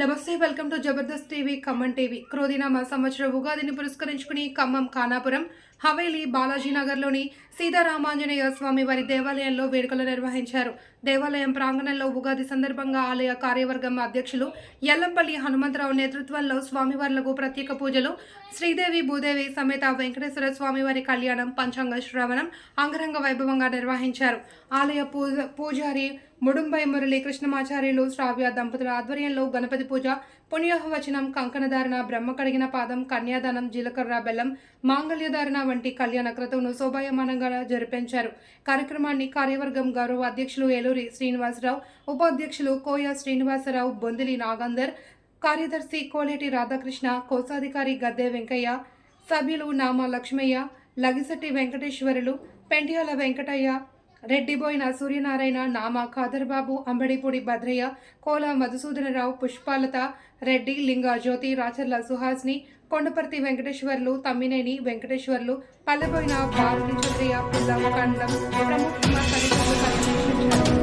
నమస్తే welcome to Jabardasth TV Khammam TV. క్రోధినామ సంవత్సర ఉగాదిని పురస్కరించుకుని ఖమ్మం ఖానాపురం హవేలీ బాలాజీనగర్లోని సీతారామాంజనేయ స్వామి వారి దేవాలయంలో వేడుకలు నిర్వహించారు. దేవాలయం ప్రాంగణంలో ఉగాది సందర్భంగా ఆలయ కార్యవర్గం అధ్యక్షులు ఎల్లంపల్లి హనుమంతరావు నేతృత్వంలో స్వామివార్లకు ప్రత్యేక పూజలు, శ్రీదేవి భూదేవి సమేత వెంకటేశ్వర స్వామివారి కళ్యాణం, పంచాంగ శ్రవణం అంగరంగ వైభవంగా నిర్వహించారు. ఆలయ పూజారి ముడుంబై మురళీ కృష్ణమాచార్యులు శ్రావ్య దంపతుల ఆధ్వర్యంలో గణపతి పూజ, పుణ్యవచనం, కంకణధారణ, బ్రహ్మ కడిగిన పాదం, కన్యాదానం, జీలకర్ర బెల్లం, మాంగళ్యధారణ వంటి కళ్యాణ క్రతువును శోభాయమానంగా జరిపించారు. కార్యక్రమాన్ని కార్యవర్గం గౌరవ అధ్యక్షులు ఏలూరి శ్రీనివాసరావు, ఉపాధ్యక్షులు కోయ శ్రీనివాసరావు, బొందిలి నాగందర్, కార్యదర్శి కోలేటి రాధాకృష్ణ, కోశాధికారి గద్దె వెంకయ్య, సభ్యులు నామా లక్ష్మయ్య, లగిశెట్టి వెంకటేశ్వరులు, పెంటియాల వెంకటయ్య, రెడ్డిబోయిన సూర్యనారాయణ, నామా ఖాదర్బాబు, అంబడిపూడి భద్రయ్య, కోల మధుసూదనరావు, పుష్పాలత రెడ్డి, లింగా జ్యోతి, రాచర్ల సుహాస్ని, కొండపర్తి వెంకటేశ్వర్లు, తమ్మినేని వెంకటేశ్వర్లు, పల్లెబోయిన బాలకి చంద్రయ్య, పుల్ల కండం ప్రముఖంగా తదితరులు పరిశీలించారు.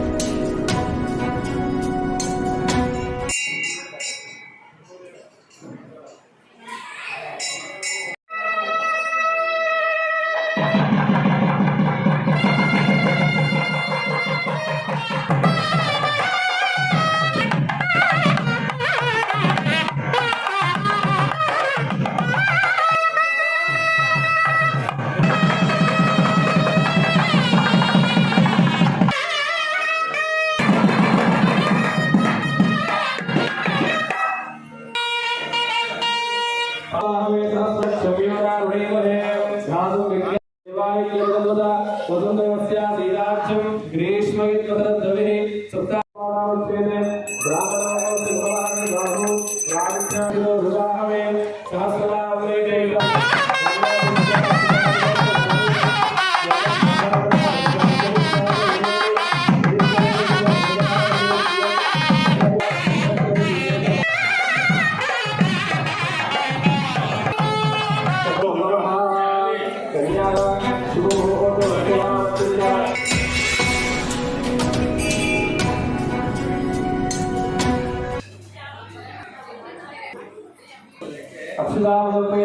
అక్షరాలపై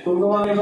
తుంగమాని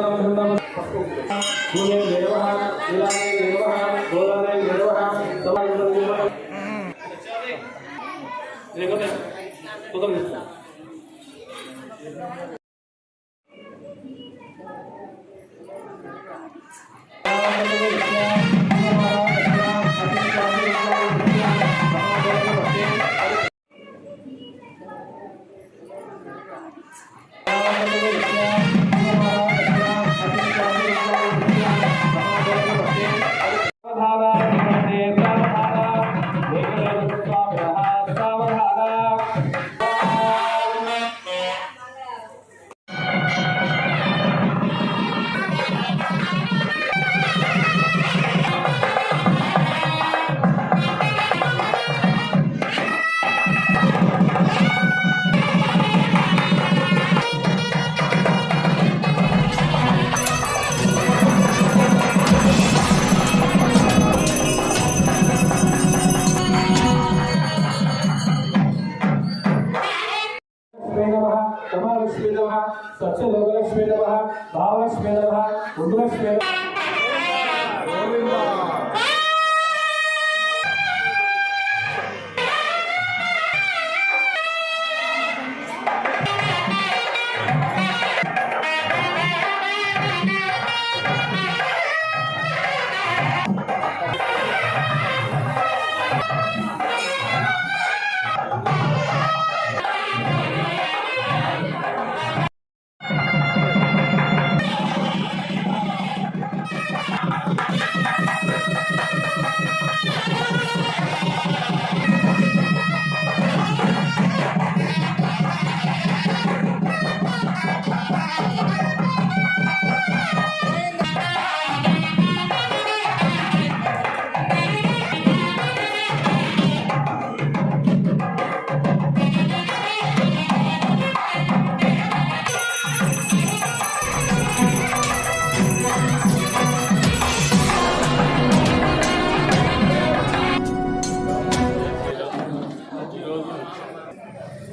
సత్యలోకలక్ష్మీ నమః, భావలక్ష్మీ నమః, గురులక్ష్మీ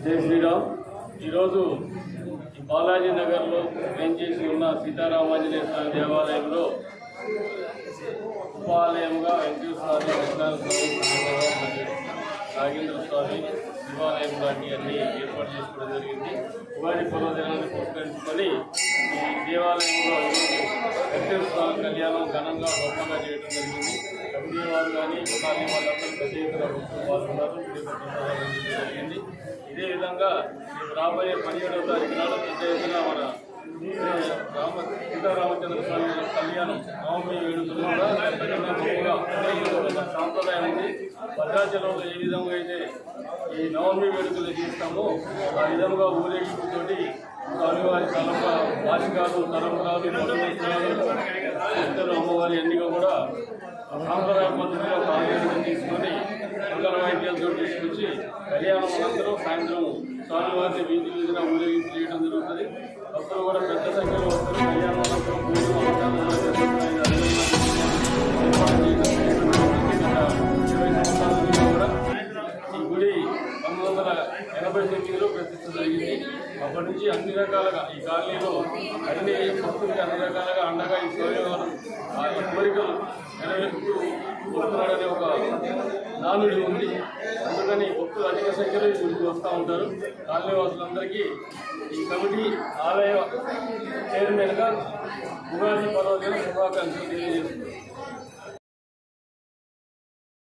జై శ్రీరామ్. ఈరోజు ఈ బాలాజీ నగర్లో వేంచేసి ఉన్న సీతారామాంజనేయ స్వామి దేవాలయంలో ఉపాలయంగా వెంకటేశ్వర స్వామి, నాగేంద్ర స్వామి శివాలయం లాంటి అన్ని ఏర్పాటు చేసుకోవడం జరిగింది. ఉగాది పర్వదినాన్ని పురస్కరించుకొని ఈ దేవాలయంలో వెంకటేశ్వర స్వామి కళ్యాణం ఘనంగా గొప్పగా చేయడం జరిగింది. కమిటీ వారు కానీ ఉపాధి వాళ్ళందరూ పెద్ద ఎత్తున పాల్గొన్నారు. జరిగింది. ఇదే విధంగా రాబోయే 17వ తారీఖు నాడు పెద్ద ఎత్తున మన సీతారామచంద్ర స్వామి కళ్యాణం నవమి వేడుకలు కూడా అంతకన్నా గొప్పగా సాంప్రదాయం ఉంది. భద్రాచలంలో ఏ విధంగా అయితే ఈ నవమి వేడుకలు చేస్తామో ఆ విధంగా ఊరేగింపుతోటి స్వామివారి తలంప వాసికాలు తలంపరాలు ఇద్దరు అమ్మవారి అన్నిగా కూడా సాంప్రదాయ పద్ధతిలో ప్రాధాన్యత తీసుకొని మంగళ వాయిద్యాలతో తీసుకొచ్చి కళ్యాణం అనంతరం సాయంత్రం స్వామివారిని వీధి వీధిన ఊరేగింపు చేయడం జరుగుతుంది. భక్తులు కూడా పెద్ద సంఖ్యలో వస్తారు. కళ్యాణం అనంతరం ఈ గుడి 1989లో ప్రతిష్ఠ జరిగింది. అప్పటి నుంచి అన్ని రకాలుగా ఈ కాలనీలో అన్ని భక్తులకి అన్ని రకాలుగా అండగా ఈ స్వామివారు ఈ కోరికలు నెరవేరుతూ వస్తున్నాడనే ఒక నానుడి ఉంది. అందుకని భక్తులు అధిక సంఖ్యలో ఈ గుడికి వస్తూ ఉంటారు. కాలనీ వాసులందరికీ ఈ కమిటీ ఆలయ చైర్మన్గా ఉగాది పర్వదిన శుభాకాంక్షలు తెలియజేస్తున్నారు.